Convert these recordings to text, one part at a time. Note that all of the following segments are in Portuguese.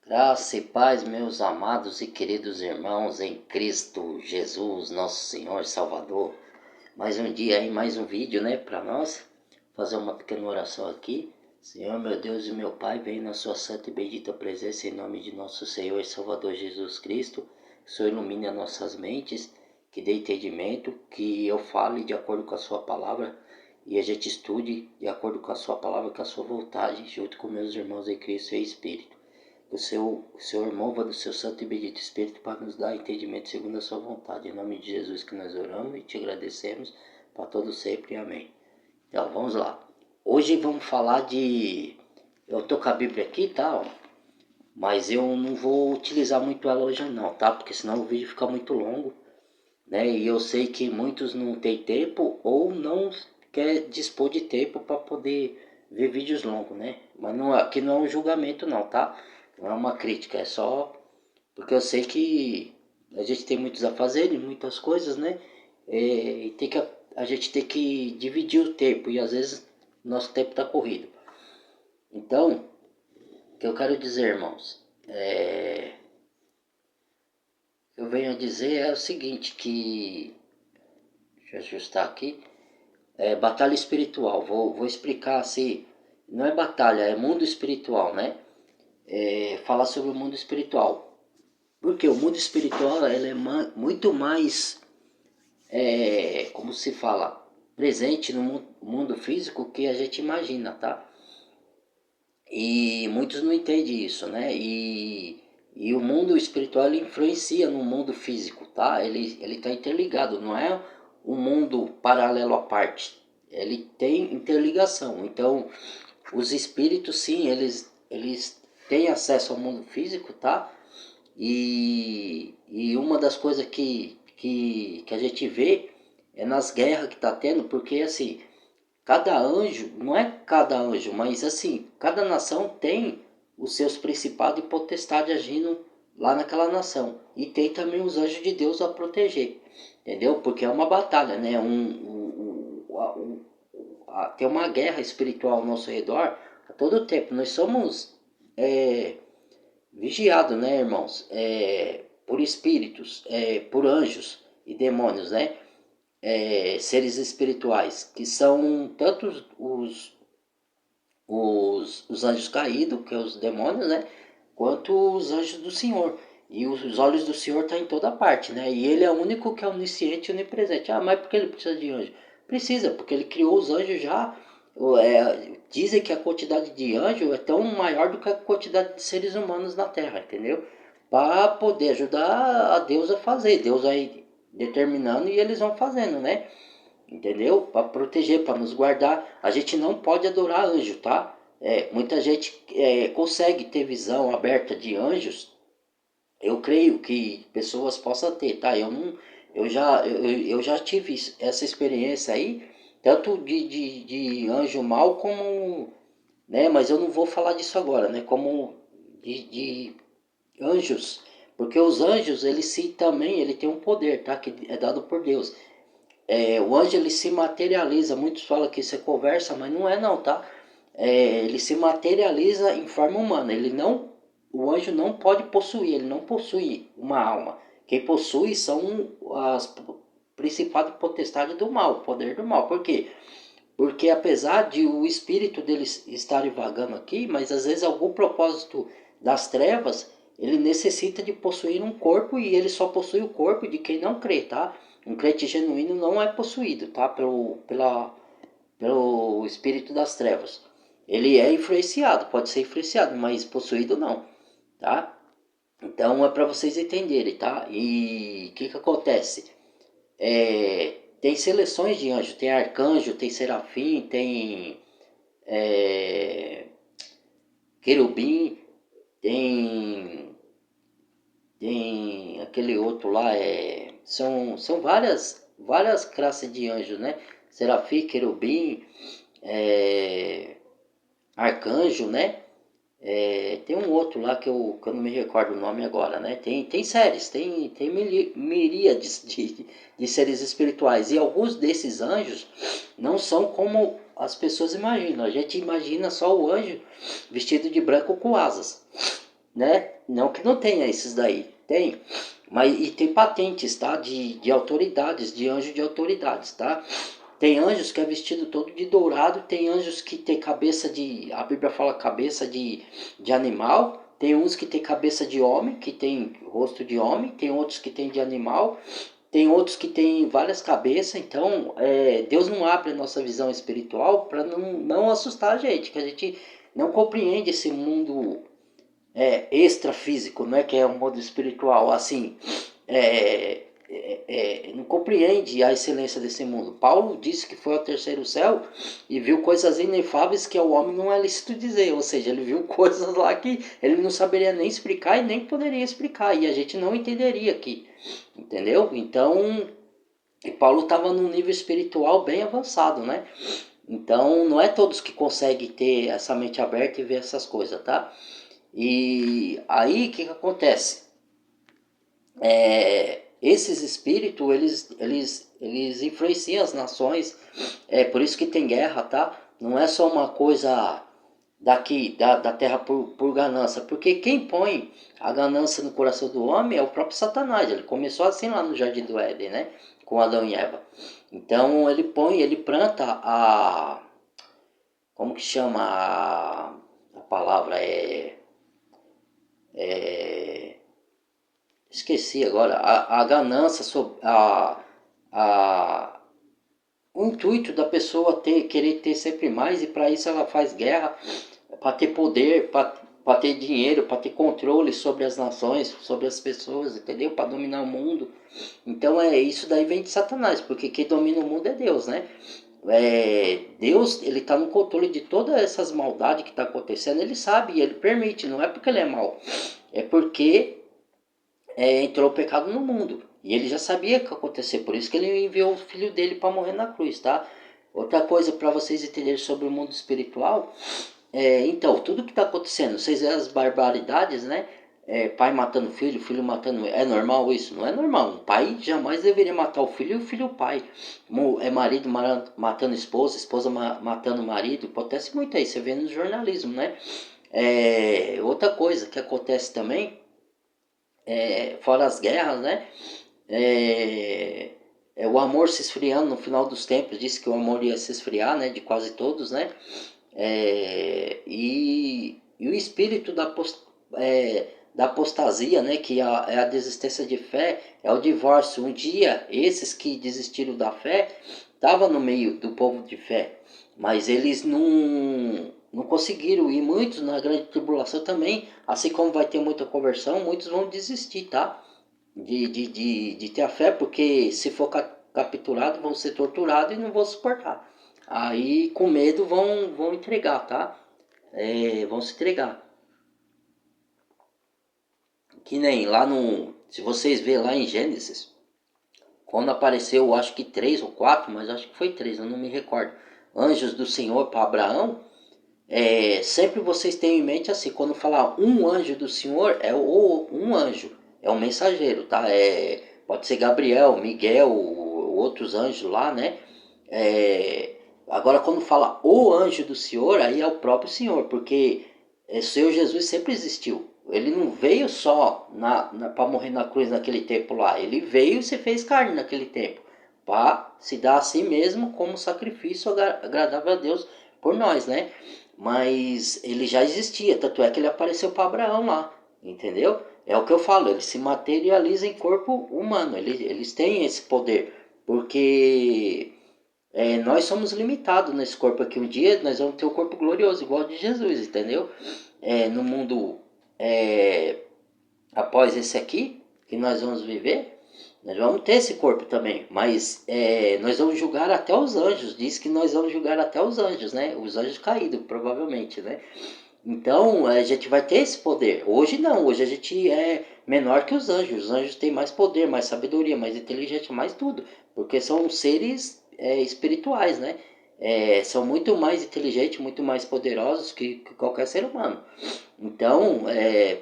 Graça e paz, meus amados e queridos irmãos em Cristo Jesus, nosso Senhor e Salvador. Mais um dia aí, mais um vídeo, né, para nós. Fazer uma pequena oração aqui. Senhor, meu Deus e meu Pai, vem na sua santa e bendita presença em nome de nosso Senhor e Salvador Jesus Cristo. Que o Senhor ilumine as nossas mentes, que dê entendimento, que eu fale de acordo com a sua palavra e a gente estude de acordo com a sua palavra, com a sua vontade, junto com meus irmãos em Cristo e Espírito. O Senhor mova do seu santo e bendito Espírito para nos dar entendimento segundo a sua vontade. Em nome de Jesus que nós oramos e te agradecemos para todos sempre. Amém. Então, vamos lá. Hoje vamos falar de... Eu estou com a Bíblia aqui, tá? Mas eu não vou utilizar muito ela hoje não, tá? Porque senão o vídeo fica muito longo, né? E eu sei que muitos não têm tempo ou não quer dispor de tempo para poder ver vídeos longos, né? Mas não, aqui não é um julgamento não, tá? Não é uma crítica, é só porque eu sei que a gente tem muitos afazeres, muitas coisas, né? E a gente tem que dividir o tempo e às vezes nosso tempo está corrido. Então, o que eu quero dizer, irmãos, eu venho a dizer é o seguinte, que... Deixa eu ajustar aqui. Batalha espiritual, vou explicar assim, não é batalha, é mundo espiritual, né? Falar sobre o mundo espiritual. Porque o mundo espiritual ele é muito mais, como se fala, presente no mundo físico que a gente imagina, tá? E muitos não entendem isso, né? E o mundo espiritual ele influencia no mundo físico, tá? Ele tá interligado, não é um mundo paralelo à parte. Ele tem interligação. Então, os espíritos, sim, eles têm acesso ao mundo físico, tá? E uma das coisas que a gente vê é nas guerras que tá tendo, porque assim, cada anjo, não é cada anjo, mas assim, cada nação tem os seus principados e potestade agindo lá naquela nação. E tem também os anjos de Deus a proteger, entendeu? Porque é uma batalha, né? Tem uma guerra espiritual ao nosso redor a todo tempo. Nós somos vigiados, né, irmãos? Por espíritos, por anjos e demônios, né? Seres espirituais, que são tanto os anjos caídos, que é os demônios, né? Quanto os anjos do Senhor. E os olhos do Senhor estão em toda parte, né? E ele é o único que é onisciente e onipresente. Ah, mas por que ele precisa de anjo? Precisa, porque ele criou os anjos já. Dizem que a quantidade de anjos é tão maior do que a quantidade de seres humanos na Terra, entendeu? Para poder ajudar a Deus a fazer. Deus aí determinando e eles vão fazendo, né? Entendeu? Para proteger, para nos guardar. A gente não pode adorar anjo, tá? Muita gente consegue ter visão aberta de anjos. Eu creio que pessoas possam ter, tá? Eu já tive essa experiência aí, tanto de anjo mal como, né? Mas eu não vou falar disso agora, né? Como de anjos, porque os anjos, ele tem um poder, tá? Que é dado por Deus. O anjo ele se materializa, muitos falam que isso é conversa, mas não é não, tá? Ele se materializa em forma humana, o anjo não pode possuir, ele não possui uma alma. Quem possui são as principadas potestades do mal, o poder do mal. Por quê? Porque apesar de o espírito deles estar vagando aqui, mas às vezes algum propósito das trevas, ele necessita de possuir um corpo e ele só possui o corpo de quem não crê, tá? Um crente genuíno não é possuído, tá? Pelo espírito das trevas. Ele é influenciado, pode ser influenciado, mas possuído não, tá? Então é para vocês entenderem, tá? E o que acontece? Tem seleções de anjo, tem arcanjo, tem serafim, tem querubim, tem aquele outro lá, são várias classes de anjos, né? Serafim, querubim, arcanjo, né? Tem um outro lá que eu não me recordo o nome agora, né? Tem séries, tem miríades de seres espirituais. E alguns desses anjos não são como as pessoas imaginam. A gente imagina só o anjo vestido de branco com asas. né? Não que não tenha esses daí, tem. Mas e tem patentes, tá? De autoridades, de anjo de autoridades, tá? Tem anjos que é vestido todo de dourado, tem anjos que tem cabeça de, a Bíblia fala cabeça de animal, tem uns que tem cabeça de homem, que tem rosto de homem, tem outros que tem de animal, tem outros que tem várias cabeças. Então Deus não abre a nossa visão espiritual para não assustar a gente, que a gente não compreende esse mundo extrafísico, né, que é um mundo espiritual, assim, não compreende a excelência desse mundo. Paulo disse que foi ao terceiro céu e viu coisas inefáveis que ao homem não é lícito dizer, ou seja, ele viu coisas lá que ele não saberia nem explicar e nem poderia explicar, e a gente não entenderia aqui, entendeu? Então, e Paulo estava num nível espiritual bem avançado, né? Então, não é todos que conseguem ter essa mente aberta e ver essas coisas, tá? E aí, o que acontece? Esses espíritos, eles influenciam as nações, por isso que tem guerra, tá? Não é só uma coisa daqui, da terra por ganância, porque quem põe a ganância no coração do homem é o próprio Satanás. Ele começou assim lá no Jardim do Éden, né? Com Adão e Eva. Então ele planta como que chama a palavra? Esqueci agora, a ganância, a, o intuito da pessoa querer ter sempre mais, e para isso ela faz guerra, para ter poder, para ter dinheiro, para ter controle sobre as nações, sobre as pessoas, entendeu? Para dominar o mundo. Então isso daí vem de Satanás, porque quem domina o mundo é Deus, né? Deus, ele está no controle de todas essas maldades que está acontecendo, ele sabe, ele permite, não é porque ele é mau, é porque entrou o pecado no mundo. E ele já sabia que ia acontecer, por isso que ele enviou o filho dele para morrer na cruz, tá? Outra coisa para vocês entenderem sobre o mundo espiritual, então, tudo que está acontecendo, vocês veem as barbaridades, né? Pai matando filho, filho matando... É normal isso? Não é normal. Um pai jamais deveria matar o filho e o filho o pai. Marido matando esposa, esposa matando marido. Acontece muito aí, você vê no jornalismo, né? Outra coisa que acontece também, fora as guerras, né? O amor se esfriando no final dos tempos, disse que o amor ia se esfriar, né? De quase todos, né? E o espírito da apostasia, né, que é a desistência de fé, é o divórcio. Um dia, esses que desistiram da fé estavam no meio do povo de fé, mas eles não conseguiram, e muitos na grande tribulação também, assim como vai ter muita conversão, muitos vão desistir, tá? De ter a fé, porque se for capturado, vão ser torturados e não vão suportar. Aí, com medo, vão entregar, tá? Vão se entregar. Que nem lá no... Se vocês verem lá em Gênesis, quando apareceu, acho que 3 ou 4, mas acho que foi 3, eu não me recordo. Anjos do Senhor para Abraão, sempre vocês tenham em mente assim, quando falar um anjo do Senhor, um anjo, é um mensageiro, tá? Pode ser Gabriel, Miguel, outros anjos lá, né? Agora, quando fala o anjo do Senhor, aí é o próprio Senhor, porque o Senhor Jesus sempre existiu. Ele não veio só para morrer na cruz naquele tempo lá. Ele veio e se fez carne naquele tempo, para se dar a si mesmo como sacrifício agradável a Deus por nós, né? Mas ele já existia, tanto é que ele apareceu para Abraão lá, entendeu? É o que eu falo, ele se materializa em corpo humano, eles têm esse poder, porque nós somos limitados nesse corpo aqui. Um dia nós vamos ter um corpo glorioso, igual ao de Jesus, entendeu? No mundo após esse aqui, que nós vamos viver, nós vamos ter esse corpo também, mas nós vamos julgar até os anjos. Diz que nós vamos julgar até os anjos, né? Os anjos caídos, provavelmente, né? Então a gente vai ter esse poder. Hoje não, hoje a gente é menor que os anjos. Os anjos têm mais poder, mais sabedoria, mais inteligência, mais tudo, porque são seres espirituais, né? São muito mais inteligentes, muito mais poderosos que qualquer ser humano. Então,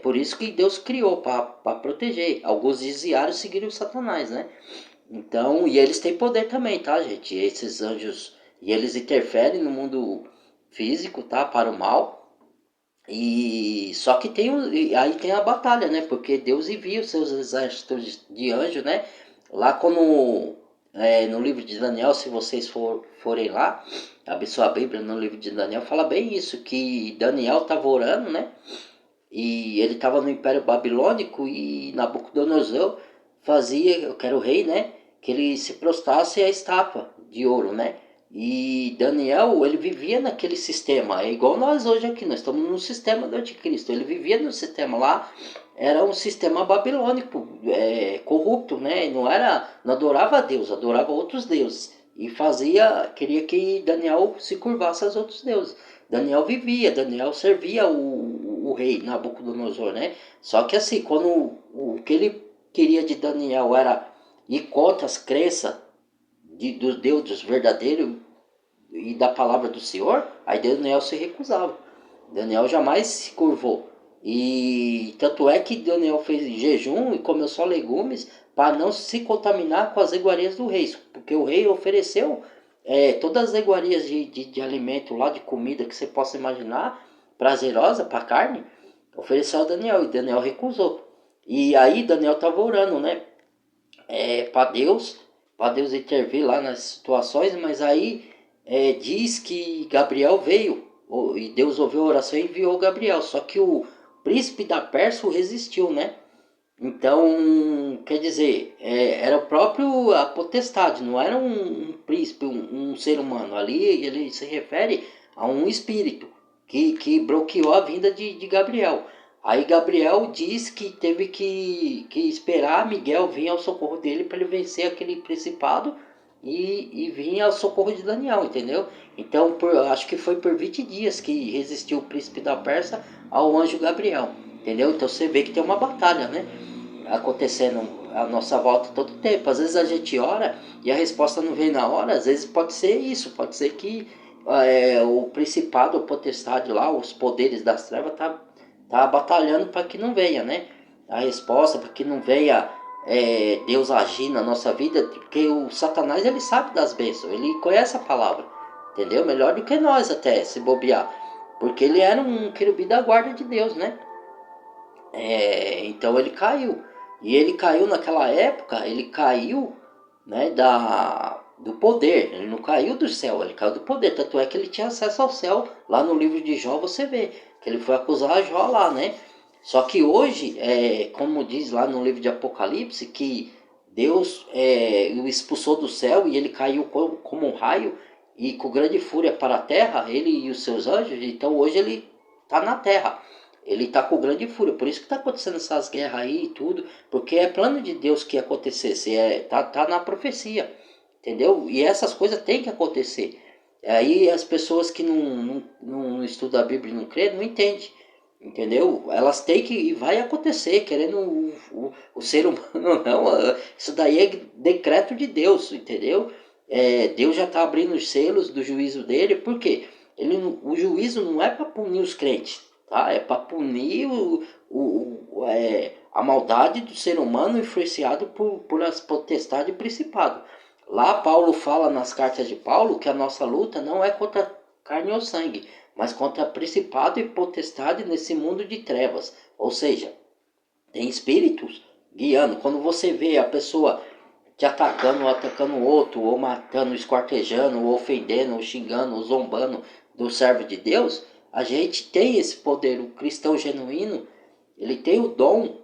por isso que Deus criou, para proteger. Alguns desviaram e seguiram Satanás, né? Então, e eles têm poder também, tá, gente? Esses anjos, e eles interferem no mundo físico, tá? Para o mal. E só que aí tem a batalha, né? Porque Deus envia os seus exércitos de anjo, né? Lá como no livro de Daniel, se vocês forem lá, abrir sua Bíblia no livro de Daniel, fala bem isso, que Daniel estava orando, né? E ele estava no Império Babilônico e Nabucodonosor fazia, eu quero o rei, né? Que ele se prostrasse à estátua de ouro, né? E Daniel, ele vivia naquele sistema, é igual nós hoje aqui, nós estamos no sistema do anticristo. Ele vivia no sistema lá, era um sistema babilônico, corrupto, né? Não adorava a Deus, adorava outros deuses. E queria que Daniel se curvasse aos outros deuses. Daniel vivia, Daniel servia o rei Nabucodonosor, né? Só que assim, quando o que ele queria de Daniel era ir contra as crenças dos deuses verdadeiros e da palavra do Senhor, aí Daniel se recusava. Daniel jamais se curvou. E tanto é que Daniel fez jejum e comeu só legumes para não se contaminar com as iguarias do rei. Porque o rei ofereceu todas as iguarias de alimento lá, de comida que você possa imaginar, prazerosa para carne, ofereceu a Daniel. E Daniel recusou. E aí Daniel estava orando, né? Para Deus intervir lá nas situações, mas aí diz que Gabriel veio, e Deus ouviu a oração e enviou Gabriel, só que o príncipe da Pérsia o resistiu, né? Então, quer dizer, era o próprio a potestade, não era um príncipe, um ser humano. Ali ele se refere a um espírito que bloqueou a vinda de Gabriel. Aí Gabriel diz que teve que esperar Miguel vir ao socorro dele para ele vencer aquele principado e vir ao socorro de Daniel, entendeu? Então, acho que foi por 20 dias que resistiu o príncipe da Pérsia ao anjo Gabriel, entendeu? Então você vê que tem uma batalha, né? Acontecendo à nossa volta todo tempo. Às vezes a gente ora e a resposta não vem na hora, às vezes pode ser isso, pode ser que o principado, o potestade lá, os poderes das trevas tá batalhando para que não venha, né? A resposta, para que não venha Deus agir na nossa vida, porque o Satanás ele sabe das bênçãos, ele conhece a palavra, entendeu? Melhor do que nós até, se bobear, porque ele era um querubim da guarda de Deus, né? Então ele caiu. E ele caiu naquela época, ele caiu, né, do poder. Ele não caiu do céu, ele caiu do poder. Tanto é que ele tinha acesso ao céu. Lá no livro de Jó você vê que ele foi acusar Jó lá, né? Só que hoje, como diz lá no livro de Apocalipse, que Deus o expulsou do céu e ele caiu como um raio e com grande fúria para a terra, ele e os seus anjos. Então hoje ele está na terra. Ele está com grande fúria, por isso que está acontecendo essas guerras aí e tudo, porque é plano de Deus que acontecesse, tá na profecia, entendeu? E essas coisas têm que acontecer. Aí as pessoas que não estudam a Bíblia e não crê, não entendem, entendeu? Elas têm que, e vai acontecer, querendo o ser humano não, isso daí é decreto de Deus, entendeu? Deus já está abrindo os selos do juízo dele, por quê? O juízo não é para punir os crentes, tá? É para punir a maldade do ser humano influenciado por as potestades e principado. Lá Paulo fala nas cartas de Paulo que a nossa luta não é contra carne ou sangue, mas contra principado e potestade nesse mundo de trevas. Ou seja, tem espíritos guiando. Quando você vê a pessoa te atacando, ou atacando o outro, ou matando, esquartejando, ou ofendendo, ou xingando, ou zombando do servo de Deus, a gente tem esse poder. O cristão genuíno, ele tem o dom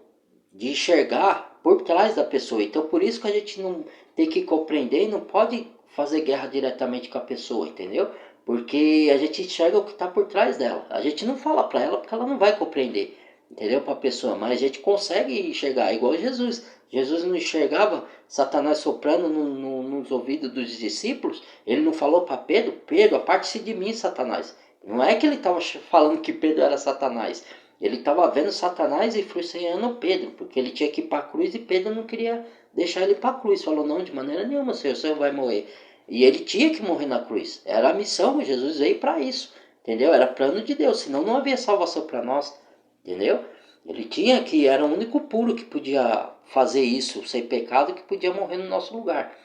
de enxergar por trás da pessoa. Então, por isso que a gente não tem que compreender e não pode fazer guerra diretamente com a pessoa, entendeu? Porque a gente enxerga o que está por trás dela. A gente não fala para ela porque ela não vai compreender, entendeu? Para a pessoa, mas a gente consegue enxergar, igual Jesus. Jesus não enxergava Satanás soprando nos ouvidos dos discípulos. Ele não falou para Pedro: Pedro, aparte-se de mim, Satanás. Não é que ele estava falando que Pedro era Satanás. Ele estava vendo Satanás influenciando Pedro, porque ele tinha que ir para a cruz e Pedro não queria deixar ele para a cruz. Falou: não, de maneira nenhuma, Senhor, o Senhor vai morrer. E ele tinha que morrer na cruz. Era a missão, Jesus veio para isso, entendeu? Era plano de Deus, senão não havia salvação para nós, entendeu? Ele tinha que, era o único puro que podia fazer isso, sem pecado, que podia morrer no nosso lugar.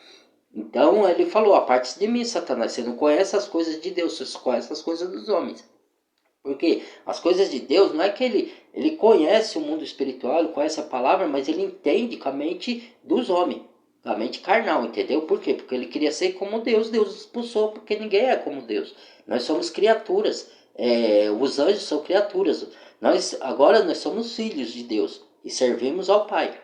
Então ele falou: aparte-se de mim, Satanás, você não conhece as coisas de Deus, você só conhece as coisas dos homens. Porque as coisas de Deus não é que ele conhece o mundo espiritual, ele conhece a palavra, mas ele entende com a mente dos homens, com a mente carnal, entendeu? Por quê? Porque ele queria ser como Deus, Deus expulsou, porque ninguém é como Deus. Nós somos criaturas, os anjos são criaturas. Agora nós somos filhos de Deus e servimos ao Pai.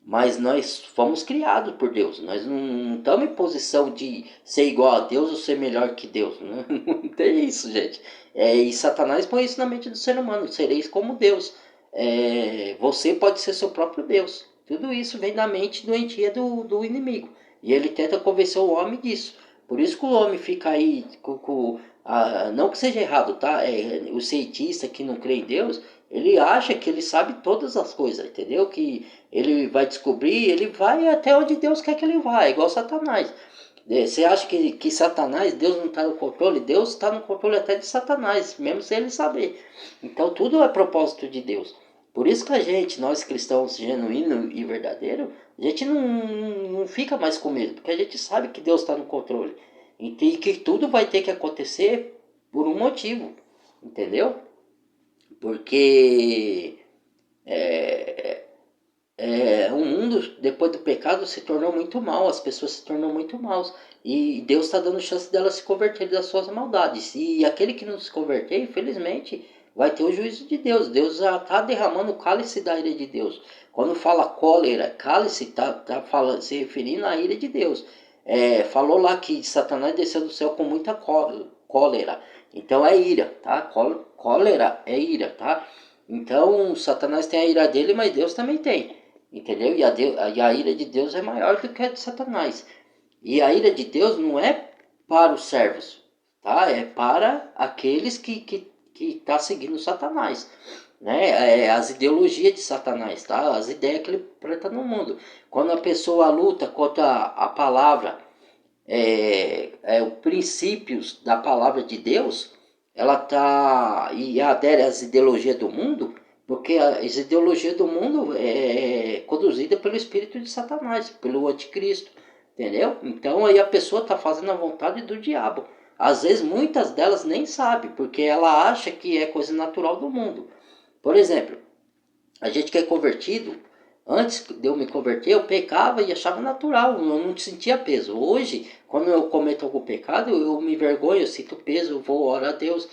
Mas nós fomos criados por Deus. Nós não estamos em posição de ser igual a Deus ou ser melhor que Deus. Não tem isso, gente. E Satanás põe isso na mente do ser humano. Sereis como Deus. Você pode ser seu próprio Deus. Tudo isso vem da mente doentia do inimigo. E ele tenta convencer o homem disso. Por isso que o homem fica aí não que seja errado, tá? O cientista que não crê em Deus, ele acha que ele sabe todas as coisas, entendeu? Que ele vai descobrir, ele vai até onde Deus quer que ele vá, igual Satanás. Você acha que Satanás, Deus não está no controle? Deus está no controle até de Satanás, mesmo sem ele saber. Então tudo é propósito de Deus. Por isso que a gente, nós cristãos genuínos e verdadeiros, a gente não fica mais com medo, porque a gente sabe que Deus está no controle. E que tudo vai ter que acontecer por um motivo, entendeu? Porque o mundo, depois do pecado, se tornou muito mal, as pessoas se tornam muito maus. E Deus está dando chance delas se converterem das suas maldades. E aquele que não se converter, infelizmente, vai ter o juízo de Deus. Deus já está derramando o cálice da ira de Deus. Quando fala cólera, cálice, está se referindo à ira de Deus. Falou lá que Satanás desceu do céu com muita cólera. Então é ira, tá? Cólera é ira, tá? Então Satanás tem a ira dele, mas Deus também tem. Entendeu? E a ira de Deus é maior do que a de Satanás. E a ira de Deus não é para os servos, tá? É para aqueles que tá seguindo Satanás, né? As ideologias de Satanás, tá? As ideias que ele planta no mundo. Quando a pessoa luta contra a palavra, os princípios da palavra de Deus, ela tá e adere às ideologias do mundo, porque as ideologias do mundo é conduzida pelo espírito de Satanás, pelo anticristo, entendeu? Então aí a pessoa está fazendo a vontade do diabo. Às vezes muitas delas nem sabem, porque ela acha que é coisa natural do mundo. Por exemplo, a gente que é convertido, antes de eu me converter, eu pecava e achava natural, eu não sentia peso. Hoje, quando eu cometo algum pecado, eu me envergonho, eu sinto peso, eu vou orar a Deus,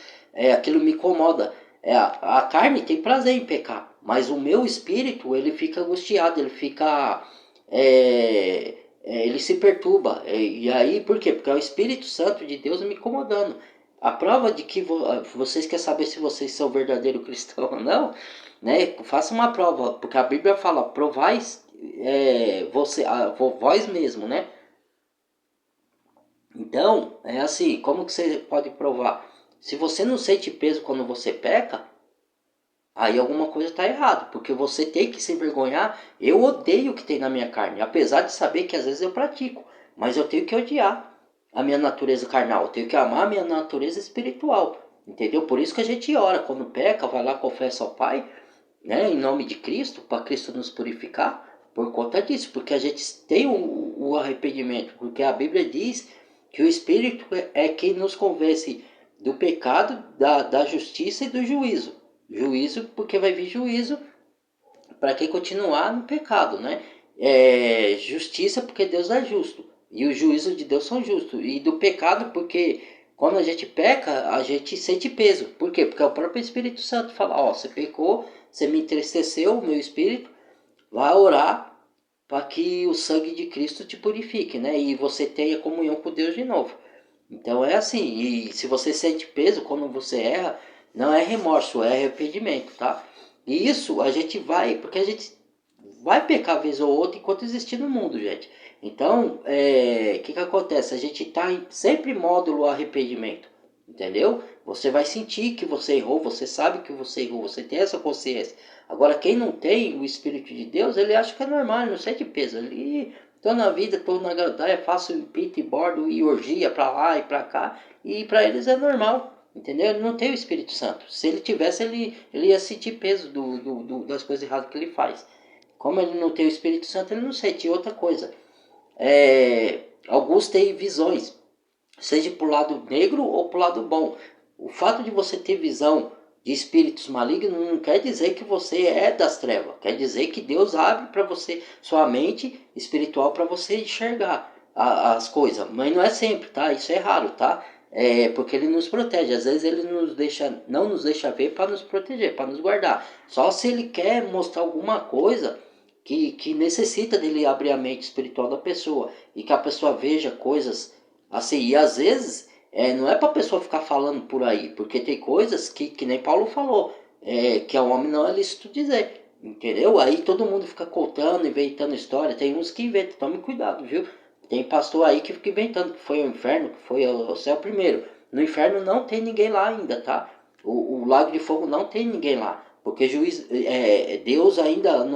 aquilo me incomoda. A carne tem prazer em pecar, mas o meu espírito, ele fica angustiado, ele fica... ele se perturba. E aí, por quê? Porque é o Espírito Santo de Deus me incomodando. A prova de que vocês querem saber se vocês são verdadeiro cristão ou não, né? Faça uma prova, porque a Bíblia fala, provais vós mesmo, né? Então, é assim, como que você pode provar? Se você não sente peso quando você peca, aí alguma coisa está errada, porque você tem que se envergonhar. Eu odeio o que tem na minha carne, apesar de saber que às vezes eu pratico, mas eu tenho que odiar a minha natureza carnal, eu tenho que amar a minha natureza espiritual, entendeu? Por isso que a gente ora, quando peca, vai lá, confessa ao Pai, né, em nome de Cristo, para Cristo nos purificar, por conta disso, porque a gente tem o arrependimento, porque a Bíblia diz que o Espírito é quem nos convence do pecado, da justiça e do juízo. Juízo, porque vai vir juízo para quem continuar no pecado, né? Justiça, porque Deus é justo, e o juízo de Deus são justos, e do pecado, porque quando a gente peca, a gente sente peso. Por quê? Porque é o próprio Espírito Santo fala, ó, você pecou, você me entristeceu, o meu espírito, vai orar para que o sangue de Cristo te purifique, né? E você tenha comunhão com Deus de novo. Então é assim, e se você sente peso quando você erra, não é remorso, é arrependimento, tá? E isso a gente vai, porque a gente vai pecar vez ou outra enquanto existir no mundo, gente. Então, que acontece? A gente está sempre em módulo arrependimento, entendeu? Você vai sentir que você errou, você sabe que você errou, você tem essa consciência. Agora, quem não tem o Espírito de Deus, ele acha que é normal, ele não sente peso. Ele, tô na vida, tô na gandaia, faço pinto e bordo e orgia pra lá e pra cá, e pra eles é normal. Entendeu? Ele não tem o Espírito Santo. Se ele tivesse, ele ia sentir peso das coisas erradas que ele faz. Como ele não tem o Espírito Santo, ele não sente. Outra coisa, alguns têm visões, seja pro lado negro ou pro lado bom. O fato de você ter visão de espíritos malignos não quer dizer que você é das trevas. Quer dizer que Deus abre para você, sua mente espiritual, para você enxergar as coisas. Mas não é sempre, tá? Isso é raro, tá? É porque ele nos protege. Às vezes ele não nos deixa ver para nos proteger, para nos guardar. Só se ele quer mostrar alguma coisa que necessita dele abrir a mente espiritual da pessoa e que a pessoa veja coisas assim. E às vezes não é para a pessoa ficar falando por aí, porque tem coisas que nem Paulo falou, que ao homem não é lícito dizer, entendeu? Aí todo mundo fica contando, inventando história. Tem uns que inventam, tome cuidado, viu? Tem pastor aí que fica inventando que foi ao inferno, que foi ao céu primeiro. No inferno não tem ninguém lá ainda, tá? O lago de fogo não tem ninguém lá. Porque Deus ainda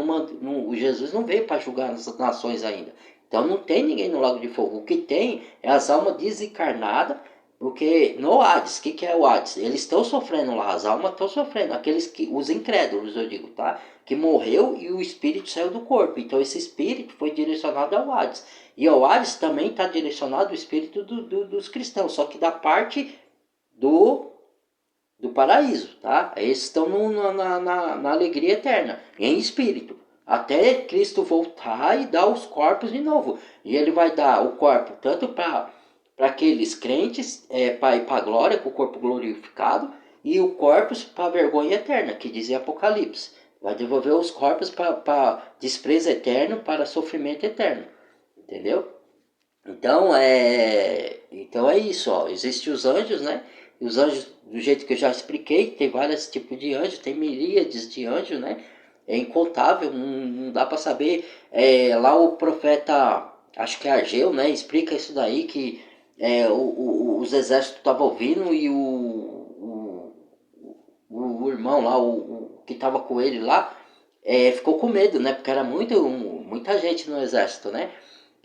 Jesus não veio para julgar as nações ainda. Então não tem ninguém no lago de fogo. O que tem é as almas desencarnadas. Porque no Hades, o que é o Hades? Eles estão sofrendo lá, as almas estão sofrendo. Os incrédulos, eu digo, tá? Que morreu e o espírito saiu do corpo. Então esse espírito foi direcionado ao Hades. E ao Hades também está direcionado o espírito dos cristãos, só que da parte do paraíso, tá? Esses estão na alegria eterna, em espírito, até Cristo voltar e dar os corpos de novo. E ele vai dar o corpo tanto para aqueles crentes, para ir para a glória, com o corpo glorificado, e o corpos para a vergonha eterna, que diz em Apocalipse. Vai devolver os corpos para desprezo eterno, para sofrimento eterno. Entendeu? Então é isso, ó. Existem os anjos, né? E os anjos, do jeito que eu já expliquei, tem vários tipos de anjos, tem miríades de anjos, né? É incontável, não dá para saber. Lá o profeta, acho que é Ageu, né? Explica isso daí, que os exércitos estavam vindo e o irmão lá, o que estava com ele lá, ficou com medo, né? Porque era muita gente no exército, né?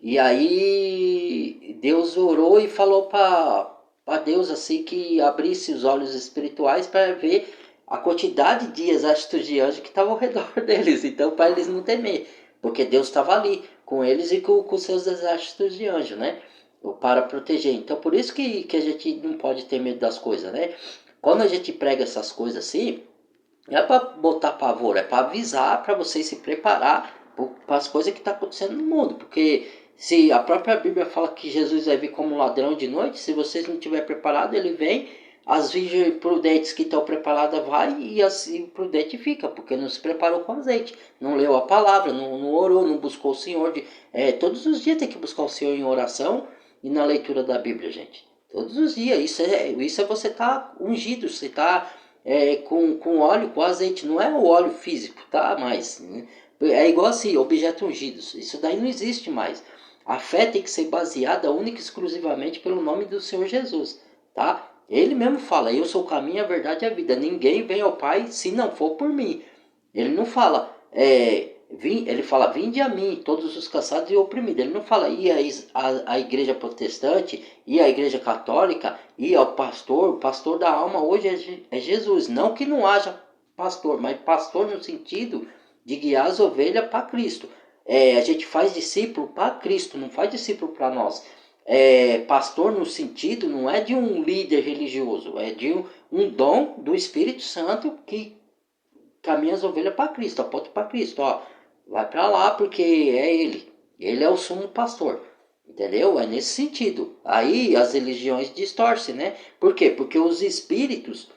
E aí Deus orou e falou para Deus assim que abrisse os olhos espirituais para ver a quantidade de exércitos de anjos que estavam ao redor deles. Então, para eles não temer, porque Deus estava ali com eles e com seus exércitos de anjos, né? Para proteger. Então, por isso que a gente não pode ter medo das coisas, né? Quando a gente prega essas coisas assim, não é para botar pavor, é para avisar, para vocês se preparar para as coisas que estão acontecendo no mundo. Porque se a própria Bíblia fala que Jesus vai vir como um ladrão de noite, se vocês não estiverem preparados, ele vem, as virgens prudentes que estão preparadas vai e as imprudente fica, porque não se preparou com azeite, não leu a palavra, não orou, não buscou o Senhor. Todos os dias tem que buscar o Senhor em oração e na leitura da Bíblia, gente. Todos os dias. Isso é você estar ungido, você está com óleo, com azeite. Não é o óleo físico, tá? Mas é igual assim, objetos ungidos. Isso daí não existe mais. A fé tem que ser baseada única e exclusivamente pelo nome do Senhor Jesus, tá? Ele mesmo fala, eu sou o caminho, a verdade e a vida. Ninguém vem ao Pai se não for por mim. Ele não fala, ele fala, vinde a mim, todos os cansados e oprimidos. Ele não fala, a igreja protestante, e a igreja católica, e ao pastor. O pastor da alma hoje é Jesus. Não que não haja pastor, mas pastor no sentido de guiar as ovelhas para Cristo. A gente faz discípulo para Cristo, não faz discípulo para nós. Pastor no sentido não é de um líder religioso, é de um dom do Espírito Santo que caminha as ovelhas para Cristo, aponta para Cristo, ó, vai para lá porque é ele é o sumo pastor, entendeu? É nesse sentido. Aí as religiões distorcem, né? Por quê? Porque os espíritos,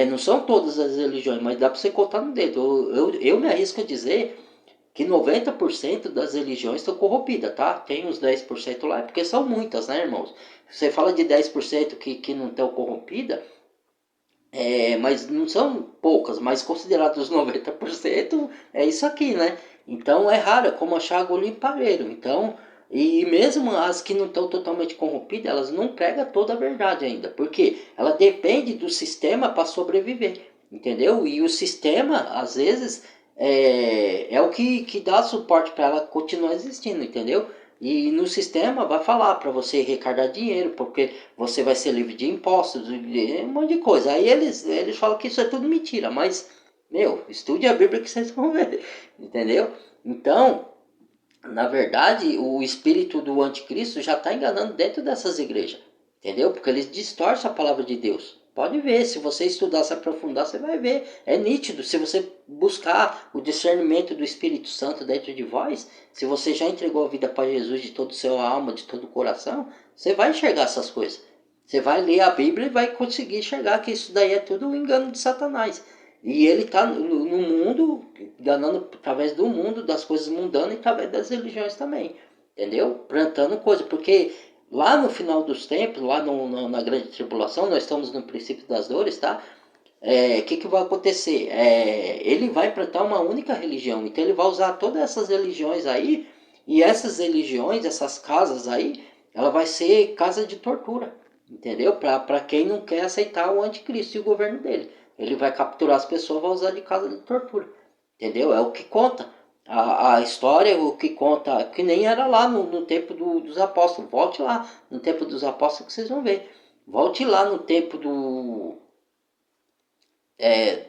não são todas as religiões, mas dá para você contar no dedo. Eu me arrisco a dizer que 90% das religiões estão corrompidas, tá? Tem uns 10% lá, porque são muitas, né, irmãos? Você fala de 10% que não estão corrompidas, mas não são poucas, mas considerados 90% é isso aqui, né? Então é raro, é como achar agulha em palheiro. Então, e mesmo as que não estão totalmente corrompidas, elas não pregam toda a verdade ainda, porque ela depende do sistema para sobreviver, entendeu? E o sistema, às vezes, é o que dá suporte para ela continuar existindo, entendeu? E no sistema vai falar para você recarregar dinheiro, porque você vai ser livre de impostos, de um monte de coisa. Aí eles falam que isso é tudo mentira, mas, estude a Bíblia que vocês vão ver, entendeu? Então, na verdade, o espírito do anticristo já está enganando dentro dessas igrejas, entendeu? Porque eles distorcem a palavra de Deus, Pode ver, se você estudar, se aprofundar, você vai ver. É nítido, se você buscar o discernimento do Espírito Santo dentro de vós, se você já entregou a vida para Jesus de todo o seu alma, de todo o coração, você vai enxergar essas coisas. Você vai ler a Bíblia e vai conseguir enxergar que isso daí é tudo um engano de Satanás. E ele está no mundo, enganando através do mundo, das coisas mundanas e através das religiões também. Entendeu? Plantando coisa, porque lá no final dos tempos, lá na grande tribulação, nós estamos no princípio das dores, tá? Que vai acontecer? Ele vai implantar uma única religião, então ele vai usar todas essas religiões aí, e essas religiões, essas casas aí, ela vai ser casa de tortura, entendeu? Para quem não quer aceitar o anticristo e o governo dele. Ele vai capturar as pessoas e vai usar de casa de tortura, entendeu? É o que conta. A história, o que conta, que nem era lá no tempo dos apóstolos. Volte lá no tempo dos apóstolos que vocês vão ver. Volte lá no tempo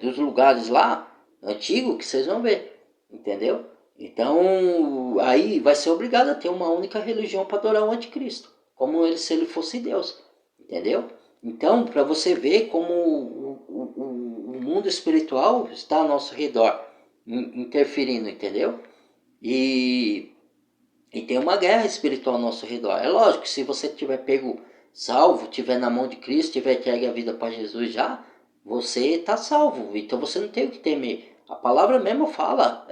dos lugares lá, antigo, que vocês vão ver. Entendeu? Então, aí vai ser obrigado a ter uma única religião para adorar o anticristo. Como ele, se ele fosse Deus. Entendeu? Então, para você ver como o mundo espiritual está ao nosso redor, interferindo, entendeu? E tem uma guerra espiritual ao nosso redor. É lógico que se você tiver pego salvo, tiver na mão de Cristo, tiver entregue a vida para Jesus já, você está salvo. Então você não tem o que temer. A palavra mesmo fala.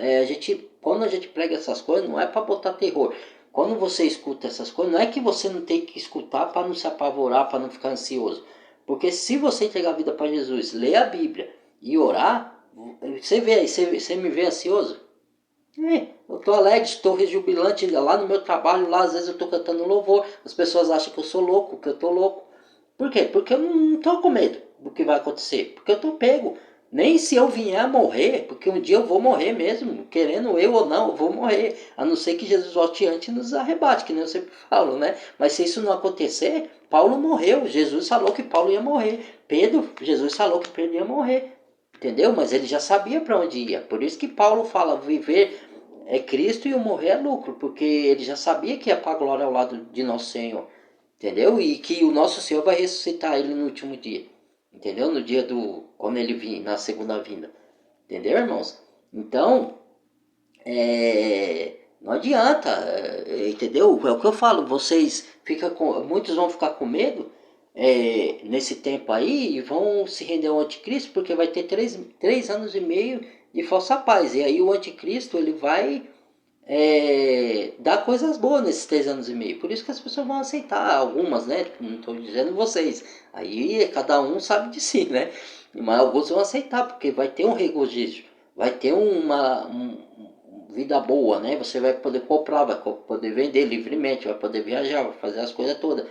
Quando a gente prega essas coisas, não é para botar terror. Quando você escuta essas coisas, não é que você não tem que escutar para não se apavorar, para não ficar ansioso. Porque se você entregar a vida para Jesus, ler a Bíblia e orar, você me vê ansioso? Eu tô alegre, estou rejubilante lá no meu trabalho, lá às vezes eu tô cantando louvor, as pessoas acham que eu sou louco, que eu tô louco. Por quê? Porque eu não tô com medo do que vai acontecer, porque eu tô pego. Nem se eu vier a morrer, porque um dia eu vou morrer mesmo, querendo eu ou não, eu vou morrer. A não ser que Jesus volte antes e nos arrebate, que nem eu sempre falo, né? Mas se isso não acontecer, Paulo morreu, Jesus falou que Paulo ia morrer. Jesus falou que Pedro ia morrer. Entendeu? Mas ele já sabia para onde ia. Por isso que Paulo fala, viver é Cristo e o morrer é lucro, porque ele já sabia que ia para a glória ao lado de nosso Senhor. Entendeu? E que o nosso Senhor vai ressuscitar ele no último dia. Entendeu? No dia quando ele vir, na segunda vinda. Entendeu, irmãos? Então, não adianta, entendeu? É o que eu falo, muitos vão ficar com medo nesse tempo aí e vão se render ao anticristo, porque vai ter 3 anos e meio de falsa paz. E aí o anticristo ele vai dar coisas boas nesses 3 anos e meio. Por isso que as pessoas vão aceitar algumas, né? Não estou dizendo vocês. Aí cada um sabe de si, né? Mas alguns vão aceitar, porque vai ter um regozijo, vai ter uma vida boa, né? Você vai poder comprar, vai poder vender livremente, vai poder viajar, vai fazer as coisas todas.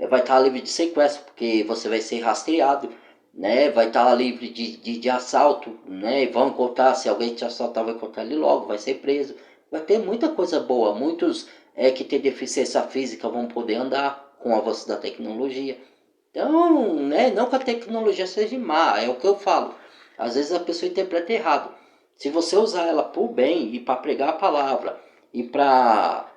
Vai estar livre de sequestro, porque você vai ser rastreado, né? Vai estar livre de assalto, né? Vão encontrar, se alguém te assaltar, vai encontrar ele logo, vai ser preso. Vai ter muita coisa boa. Muitos que têm deficiência física vão poder andar com o avanço da tecnologia. Então, né? Não que a tecnologia seja má, é o que eu falo. Às vezes a pessoa interpreta errado. Se você usar ela por bem e para pregar a palavra e para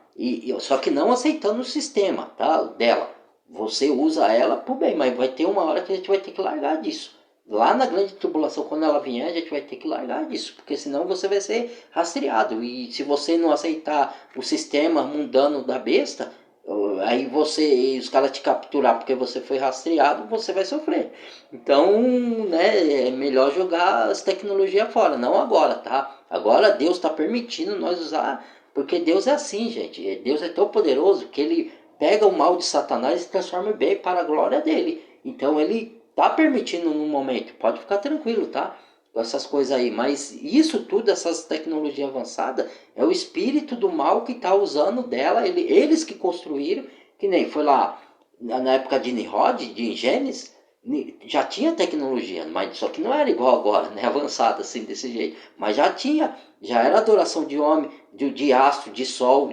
só que não aceitando o sistema, tá, dela. Você usa ela por bem, mas vai ter uma hora que a gente vai ter que largar disso. Lá na grande tribulação, quando ela vier, a gente vai ter que largar disso, porque senão você vai ser rastreado. E se você não aceitar o sistema mundano da besta, aí os caras te capturar porque você foi rastreado, você vai sofrer. Então, né, é melhor jogar as tecnologias fora, não agora, tá? Agora Deus está permitindo nós usar, porque Deus é assim, gente. Deus é tão poderoso que ele pega o mal de Satanás e transforma em bem para a glória dele. Então ele tá permitindo no momento, pode ficar tranquilo, tá? Com essas coisas aí, mas isso tudo, essas tecnologias avançadas, é o espírito do mal que está usando dela, eles que construíram, que nem foi lá na época de Nimrod, de Gênesis, já tinha tecnologia, mas só que não era igual agora, né? Avançada assim, desse jeito, mas já era adoração de homem, de astro, de sol,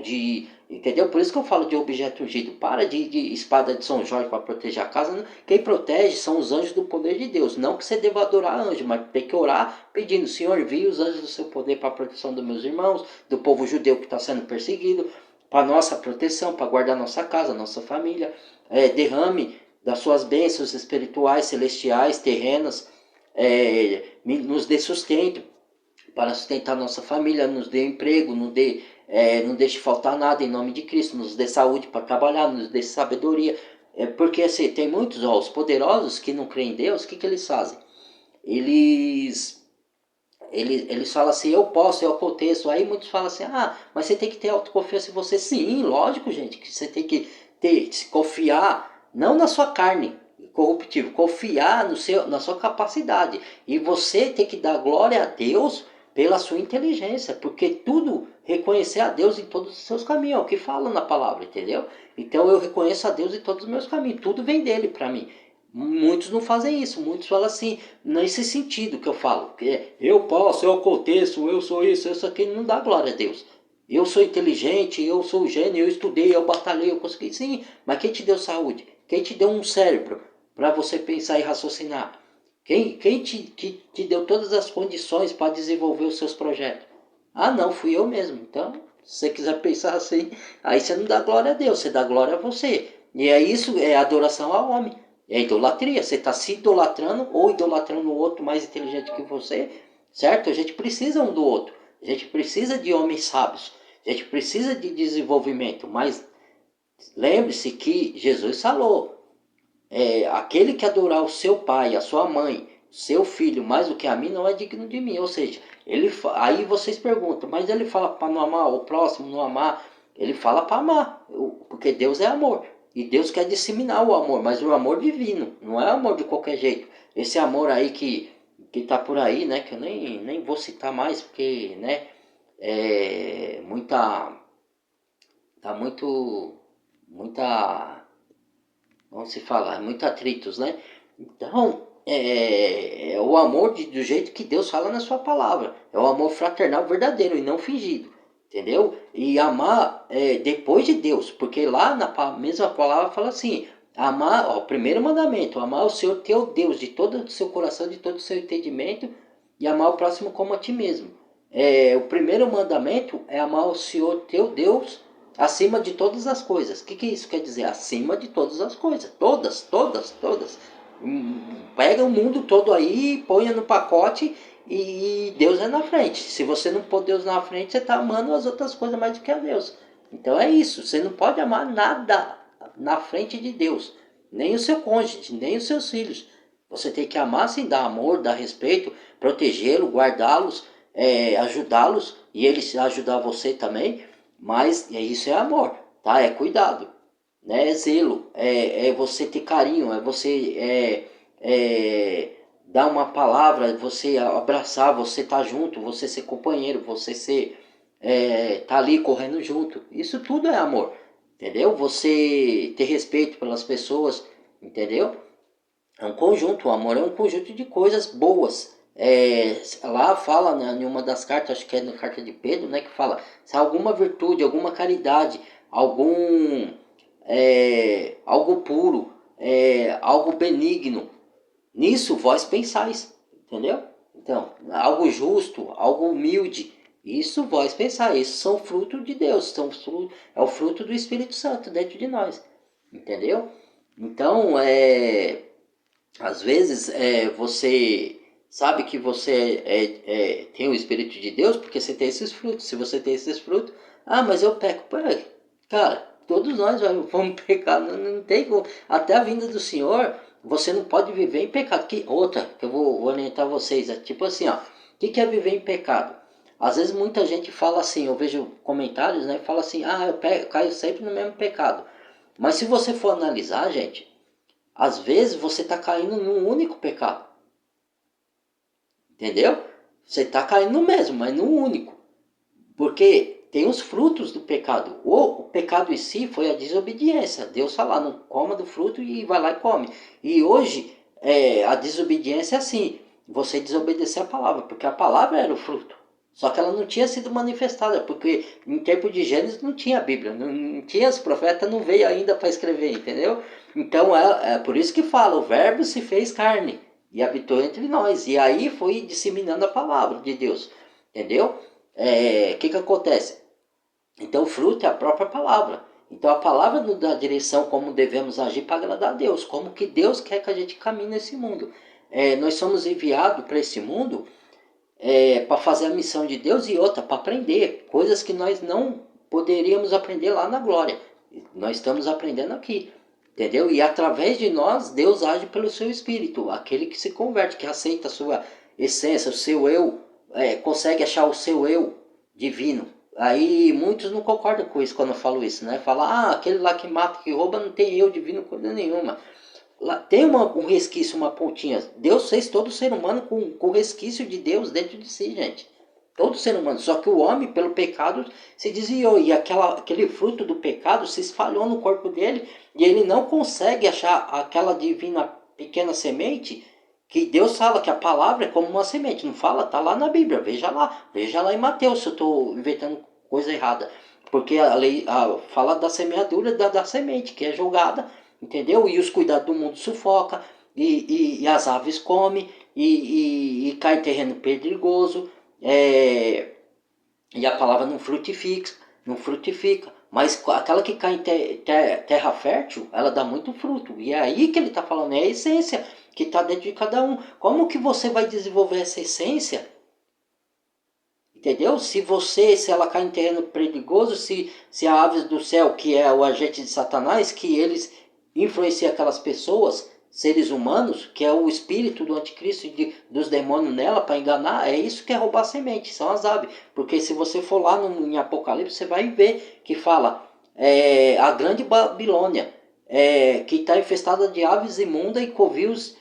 entendeu? Por isso que eu falo de objeto ungido. Para de espada de São Jorge para proteger a casa. Quem protege são os anjos do poder de Deus. Não que você deva adorar anjo, mas tem que orar pedindo: Senhor, envie os anjos do seu poder para a proteção dos meus irmãos, do povo judeu que está sendo perseguido, para nossa proteção, para guardar nossa casa, nossa família. Derrame das suas bênçãos espirituais, celestiais, terrenas, nos dê sustento para sustentar nossa família, nos dê emprego, não deixe faltar nada em nome de Cristo, nos dê saúde para trabalhar, nos dê sabedoria. Porque assim, tem muitos, os poderosos que não creem em Deus, o que eles fazem? Eles falam assim, eu posso, eu aconteço. Aí muitos falam assim, mas você tem que ter autoconfiança em você. Sim, lógico, gente, que você tem que se confiar, não na sua carne corruptível, confiar na sua capacidade. E você tem que dar glória a Deus pela sua inteligência, porque tudo reconhecer a Deus em todos os seus caminhos, é o que fala na palavra, entendeu? Então eu reconheço a Deus em todos os meus caminhos, tudo vem dele para mim. Muitos não fazem isso, muitos falam assim, nesse sentido que eu falo, que eu posso, eu aconteço, eu sou isso, eu sou aquilo, não dá glória a Deus. Eu sou inteligente, eu sou gênio, eu estudei, eu batalhei, eu consegui. Sim, mas quem te deu saúde? Quem te deu um cérebro para você pensar e raciocinar? Quem te deu todas as condições para desenvolver os seus projetos? Não, fui eu mesmo. Então, se você quiser pensar assim, aí você não dá glória a Deus, você dá glória a você. E é isso, é adoração ao homem. É idolatria. Você está se idolatrando ou idolatrando o outro mais inteligente que você, certo? A gente precisa um do outro. A gente precisa de homens sábios. A gente precisa de desenvolvimento. Mas lembre-se que Jesus falou, aquele que adorar o seu pai, a sua mãe, seu filho, mais do que a mim, não é digno de mim. Ou seja, aí vocês perguntam, mas ele fala para não amar o próximo, não amar. Ele fala para amar, porque Deus é amor. E Deus quer disseminar o amor, mas o amor divino, não é amor de qualquer jeito. Esse amor aí que tá por aí, né, que eu nem vou citar mais, porque, né, tá muita, vamos se falar, muito atritos, né? Então, é o amor do jeito que Deus fala na sua palavra. É o amor fraternal verdadeiro e não fingido. Entendeu? E amar depois de Deus. Porque lá na mesma palavra fala assim, amar, o primeiro mandamento, amar o Senhor teu Deus de todo o seu coração, de todo o seu entendimento, e amar o próximo como a ti mesmo. O primeiro mandamento é amar o Senhor teu Deus acima de todas as coisas. O que isso quer dizer? Acima de todas as coisas. Todas, todas, todas. Pega o mundo todo aí, põe no pacote e Deus é na frente. Se você não pôr Deus na frente, você está amando as outras coisas mais do que a Deus. Então é isso. Você não pode amar nada na frente de Deus. Nem o seu cônjuge, nem os seus filhos. Você tem que amar sem dar amor, dar respeito, protegê-los, guardá-los, ajudá-los e eles ajudar você também. Mas isso é amor, tá? É cuidado, né? É zelo, é você ter carinho, é você dar uma palavra, você abraçar, você estar junto, você ser companheiro, você ser tá ali correndo junto. Isso tudo é amor, entendeu? Você ter respeito pelas pessoas, entendeu? É um conjunto, o amor é um conjunto de coisas boas. Lá fala, né, em uma das cartas, acho que é na carta de Pedro, né, que fala, se há alguma virtude, alguma caridade, algo puro, algo benigno, nisso vós pensais, entendeu? Então, algo justo, algo humilde, isso vós pensais, isso são fruto de Deus, é o fruto do Espírito Santo dentro de nós, entendeu? Então, às vezes você sabe que você tem o Espírito de Deus porque você tem esses frutos. Se você tem esses frutos, mas eu peco. Cara, todos nós vamos pecar, não tem como. Até a vinda do Senhor, você não pode viver em pecado. Outra que eu vou orientar vocês, é tipo assim, ó, o que é viver em pecado? Às vezes muita gente fala assim, eu vejo comentários, né, fala assim, eu caio sempre no mesmo pecado. Mas se você for analisar, gente, às vezes você está caindo num único pecado. Entendeu? Você está caindo no mesmo, mas num único. Porque tem os frutos do pecado. O pecado em si foi a desobediência. Deus fala, não coma do fruto e vai lá e come. E hoje a desobediência é assim. Você desobedecer a palavra, porque a palavra era o fruto. Só que ela não tinha sido manifestada, porque em tempo de Gênesis não tinha a Bíblia, não tinha os profetas, não veio ainda para escrever, entendeu? Então é por isso que fala, o verbo se fez carne e habitou entre nós. E aí foi disseminando a palavra de Deus, entendeu? Que acontece? Então o fruto é a própria palavra. Então a palavra nos dá a direção como devemos agir para agradar a Deus, como que Deus quer que a gente caminhe nesse mundo. Nós somos enviados para esse mundo para fazer a missão de Deus e outra, para aprender coisas que nós não poderíamos aprender lá na glória. Nós estamos aprendendo aqui, entendeu? E através de nós, Deus age pelo seu Espírito, aquele que se converte, que aceita a sua essência, o seu eu, consegue achar o seu eu divino. Aí muitos não concordam com isso quando eu falo isso, né? Fala, aquele lá que mata, que rouba, não tem eu divino coisa nenhuma. Lá tem um resquício, uma pontinha. Deus fez todo ser humano com resquício de Deus dentro de si, gente. Todo ser humano. Só que o homem, pelo pecado, se desviou. E aquele fruto do pecado se espalhou no corpo dele. E ele não consegue achar aquela divina pequena semente que Deus fala que a palavra é como uma semente. Não fala? Está lá na Bíblia. Veja lá em Mateus se eu estou inventando coisa errada. Porque a lei fala da semeadura da semente, que é jogada, entendeu? E os cuidados do mundo sufoca, e as aves comem, e cai em terreno perigoso, e a palavra não frutifica. Mas aquela que cai em terra fértil, ela dá muito fruto. E é aí que ele está falando, é a essência que está dentro de cada um. Como que você vai desenvolver essa essência? Entendeu? Se ela cai em terreno perigoso, se a aves do céu, que é o agente de Satanás, que eles influenciam aquelas pessoas, seres humanos, que é o espírito do anticristo e dos demônios nela para enganar, é isso que é roubar semente, são as aves. Porque se você for lá em Apocalipse, você vai ver que fala a grande Babilônia, que está infestada de aves imundas e covios,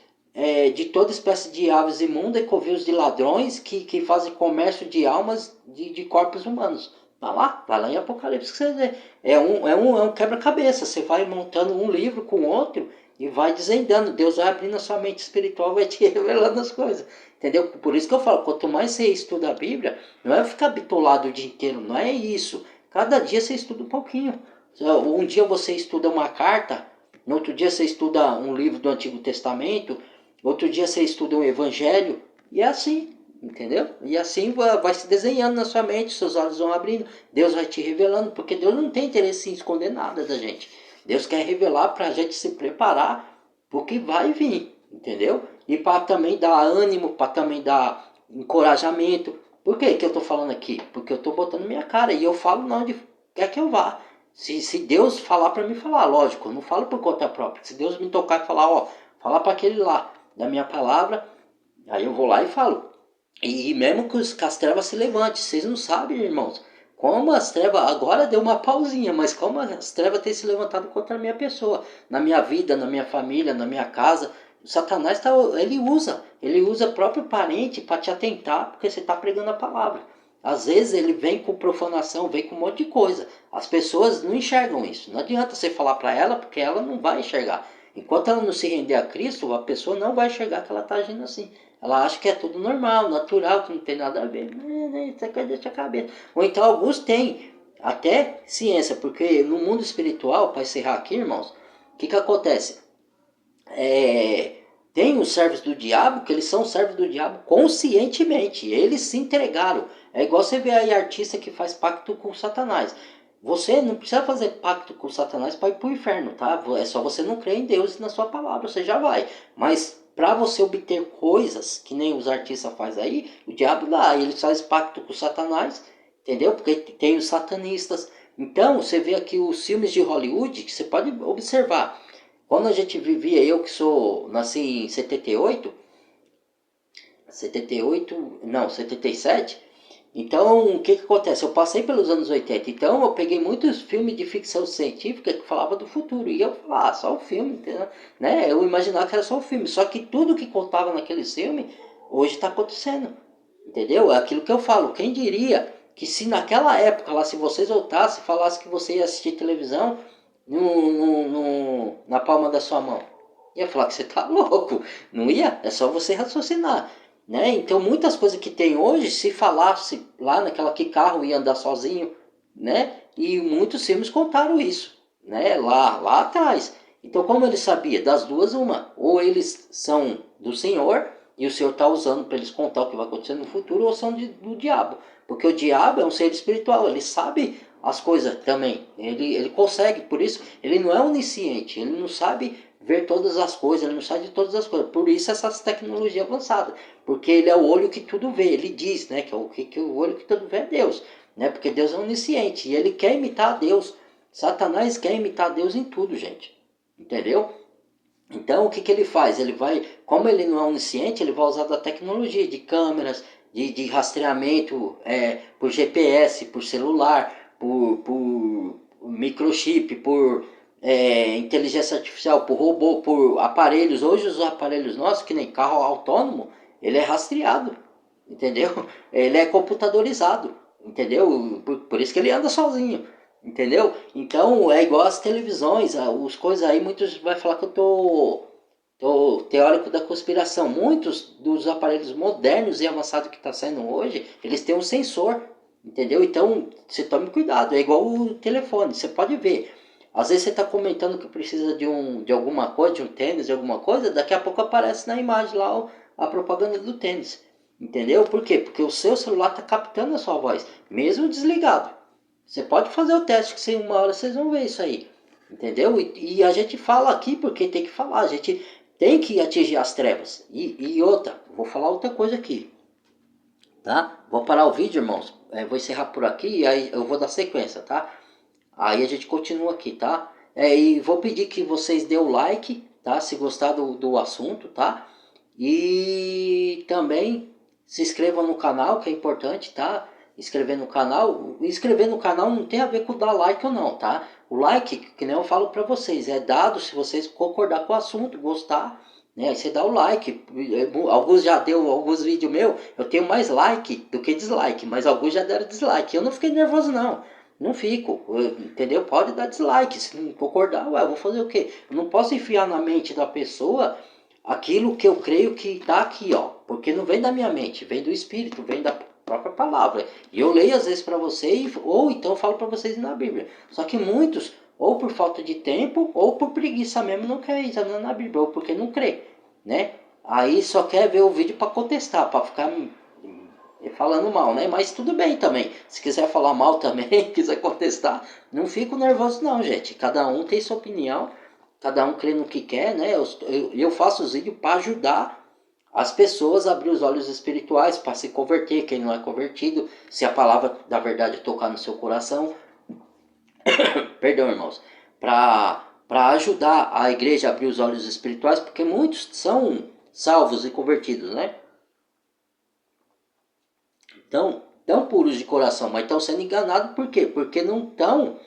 de toda espécie de aves imundas e covios de ladrões que fazem comércio de almas de corpos humanos. Vai lá em Apocalipse que você vê. É um quebra-cabeça. Você vai montando um livro com outro e vai desvendando. Deus vai abrindo a sua mente espiritual, vai te revelando as coisas. Entendeu? Por isso que eu falo, quanto mais você estuda a Bíblia, não é ficar bitolado o dia inteiro, não é isso. Cada dia você estuda um pouquinho. Um dia você estuda uma carta, no outro dia você estuda um livro do Antigo Testamento, outro dia você estuda um evangelho, e é assim, entendeu? E assim vai se desenhando na sua mente, seus olhos vão abrindo, Deus vai te revelando, porque Deus não tem interesse em esconder nada da gente. Deus quer revelar para a gente se preparar para o que vai vir, entendeu? E para também dar ânimo, para também dar encorajamento. Por que eu estou falando aqui? Porque eu estou botando minha cara e eu falo não onde quer que eu vá. Se Deus falar para mim falar, lógico, eu não falo por conta própria. Se Deus me tocar e falar, falar para aquele lá, da minha palavra, aí eu vou lá e falo. E mesmo que as trevas se levantem, vocês não sabem, irmãos, como as trevas, agora deu uma pausinha, mas como as trevas têm se levantado contra a minha pessoa, na minha vida, na minha família, na minha casa. O Satanás, ele usa próprio parente para te atentar, porque você está pregando a palavra. Às vezes ele vem com profanação, vem com um monte de coisa. As pessoas não enxergam isso. Não adianta você falar para ela, porque ela não vai enxergar. Enquanto ela não se render a Cristo, a pessoa não vai enxergar que ela está agindo assim. Ela acha que é tudo normal, natural, que não tem nada a ver. Isso aqui deixa a cabeça. Ou então alguns têm até ciência, porque no mundo espiritual, para encerrar aqui, irmãos, o que acontece? Tem os servos do diabo, que eles são servos do diabo conscientemente. Eles se entregaram. É igual você vê aí artista que faz pacto com Satanás. Você não precisa fazer pacto com Satanás para ir para o inferno, tá? É só você não crer em Deus e na sua palavra, você já vai. Mas para você obter coisas, que nem os artistas fazem aí, o diabo dá. Ele faz pacto com Satanás, entendeu? Porque tem os satanistas. Então, você vê aqui os filmes de Hollywood, que você pode observar. Quando a gente vivia, eu que nasci em 78, 77. Então, o que acontece? Eu passei pelos anos 80, então eu peguei muitos filmes de ficção científica que falavam do futuro. E eu falava, só o filme, entendeu? Né? Eu imaginava que era só o filme. Só que tudo que contava naquele filme, hoje está acontecendo. Entendeu? É aquilo que eu falo. Quem diria que se naquela época, lá, se vocês voltassem e falassem que você ia assistir televisão na palma da sua mão? Ia falar que você tá louco. Não ia? É só você raciocinar. Né? Então muitas coisas que tem hoje, se falasse lá naquela que carro ia andar sozinho, né? E muitos filmes contaram isso, né? Lá atrás. Então como ele sabia? Das duas uma. Ou eles são do Senhor e o Senhor está usando para eles contar o que vai acontecer no futuro, ou são do diabo. Porque o diabo é um ser espiritual, ele sabe as coisas também. Ele consegue, por isso ele não é onisciente, ele não sabe ver todas as coisas, ele não sabe de todas as coisas. Por isso essas tecnologias avançadas, porque ele é o olho que tudo vê. Ele diz, né, que o olho que tudo vê é Deus, né? Porque Deus é onisciente e ele quer imitar a Deus. Satanás quer imitar a Deus em tudo, gente. Entendeu? Então, o que ele faz? Ele vai, como ele não é onisciente, ele vai usar da tecnologia de câmeras, de rastreamento por GPS, por celular, por microchip, por inteligência artificial, por robô, por aparelhos. Hoje os aparelhos nossos, que nem carro autônomo, ele é rastreado, entendeu? Ele é computadorizado, entendeu? Por isso que ele anda sozinho. Entendeu? Então é igual as televisões, os coisas aí, muitos vai falar que eu tô teórico da conspiração. Muitos dos aparelhos modernos e avançados que está saindo hoje, eles têm um sensor, entendeu? Então você tome cuidado, é igual o telefone, você pode ver. Às vezes você está comentando que precisa de alguma coisa, de um tênis, de alguma coisa, daqui a pouco aparece na imagem lá a propaganda do tênis. Entendeu? Por quê? Porque o seu celular está captando a sua voz, mesmo desligado. Você pode fazer o teste que uma hora vocês vão ver isso aí. Entendeu? E a gente fala aqui porque tem que falar. A gente tem que atingir as trevas. E outra, vou falar outra coisa aqui. Tá? Vou parar o vídeo, irmãos. Vou encerrar por aqui e aí eu vou dar sequência, tá? Aí a gente continua aqui, tá? E vou pedir que vocês dêem o like, tá? Se gostar do assunto, tá? E também se inscrevam no canal, que é importante, tá? Inscrever no canal. Inscrever no canal não tem a ver com dar like ou não, tá? O like, que nem eu falo pra vocês, é dado se vocês concordar com o assunto, gostar, né? Aí você dá o like. Alguns já deu, alguns vídeos meus, eu tenho mais like do que dislike, mas alguns já deram dislike. Eu não fiquei nervoso não. Não fico, entendeu? Pode dar dislike, se não concordar, ué, eu vou fazer o quê? Eu não posso enfiar na mente da pessoa aquilo que eu creio que está aqui, ó. Porque não vem da minha mente, vem do Espírito, vem da própria palavra. E eu leio às vezes para vocês, ou então eu falo para vocês na Bíblia. Só que muitos, ou por falta de tempo, ou por preguiça mesmo, não quer examinar na Bíblia, ou porque não crê, né? Aí só quer ver o vídeo para contestar, para ficar falando mal, né? Mas tudo bem também. Se quiser falar mal também, quiser contestar, não fico nervoso não, gente. Cada um tem sua opinião, cada um crê no que quer, né? Eu faço os vídeos para ajudar as pessoas a abrir os olhos espirituais, para se converter, quem não é convertido, se a palavra da verdade tocar no seu coração. Perdão, irmãos. Para ajudar a igreja a abrir os olhos espirituais, porque muitos são salvos e convertidos, né? Então, tão puros de coração, mas estão sendo enganados por quê? Porque não estão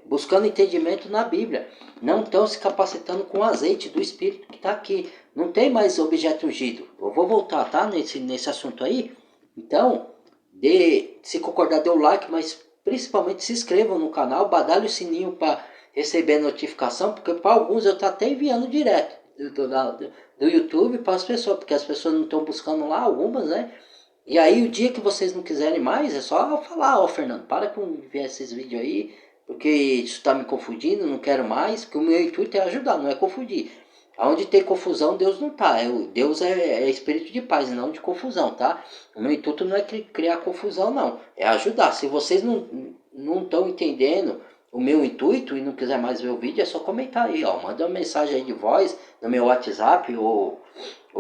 buscando entendimento na Bíblia. Não estão se capacitando com o azeite do Espírito que está aqui. Não tem mais objeto ungido. Eu vou voltar, tá? Nesse assunto aí. Então, se concordar, dê o like, mas principalmente se inscrevam no canal, badalhe o sininho para receber a notificação, porque para alguns eu estou até enviando direto do YouTube para as pessoas, porque as pessoas não estão buscando lá, algumas, né? E aí o dia que vocês não quiserem mais, é só falar, ó, Fernando, para com enviar esses vídeos aí, porque isso está me confundindo, não quero mais, que o meu intuito é ajudar, não é confundir. Aonde tem confusão, Deus não tá. Deus é espírito de paz, não de confusão, tá? O meu intuito não é criar confusão, não. É ajudar. Se vocês não estão entendendo o meu intuito e não quiser mais ver o vídeo, é só comentar aí, ó. Manda uma mensagem aí de voz no meu WhatsApp ou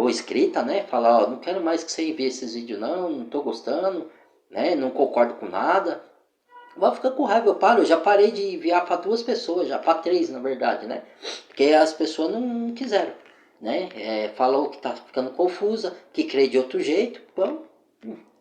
escrita, né? Falar, ó, não quero mais que você envie esses vídeos não, não tô gostando, né? Não concordo com nada. Vai ficar com raiva, eu paro, eu já parei de enviar para 2 pessoas, já para 3 na verdade, né? Porque as pessoas não quiseram, né? Falou que tá ficando confusa, que crê de outro jeito, então,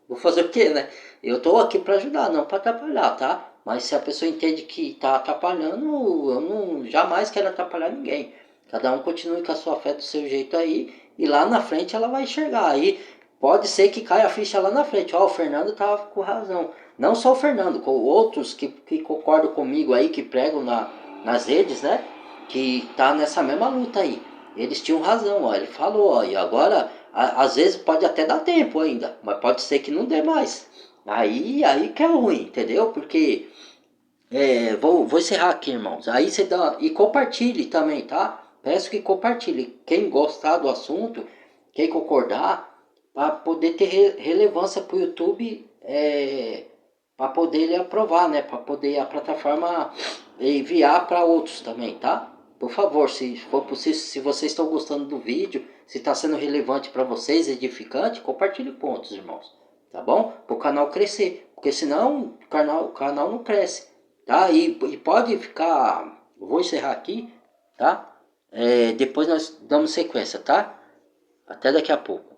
vou fazer o quê, né? Eu tô aqui para ajudar, não para atrapalhar, tá? Mas se a pessoa entende que tá atrapalhando, eu não jamais quero atrapalhar ninguém. Cada um continue com a sua fé do seu jeito aí, e lá na frente ela vai enxergar. Aí pode ser que caia a ficha lá na frente. Ó, o Fernando tava com razão. Não só o Fernando, com outros que concordam comigo aí, que pregam nas redes, né? Que tá nessa mesma luta aí. Eles tinham razão, ó. Ele falou, ó, e agora, às vezes pode até dar tempo ainda, mas pode ser que não dê mais. Aí que é ruim, entendeu? Porque, vou encerrar aqui, irmãos. Aí você dá, e compartilhe também, tá? Peço que compartilhe. Quem gostar do assunto, quem concordar, para poder ter relevância para o YouTube, para poder ele aprovar, né? Para poder a plataforma enviar para outros também, tá? Por favor, se for possível, se vocês estão gostando do vídeo, se está sendo relevante para vocês, edificante, compartilhe com outros irmãos, tá bom? Para o canal crescer, porque senão o canal não cresce, tá? E pode ficar, vou encerrar aqui, tá? Depois nós damos sequência, tá? Até daqui a pouco.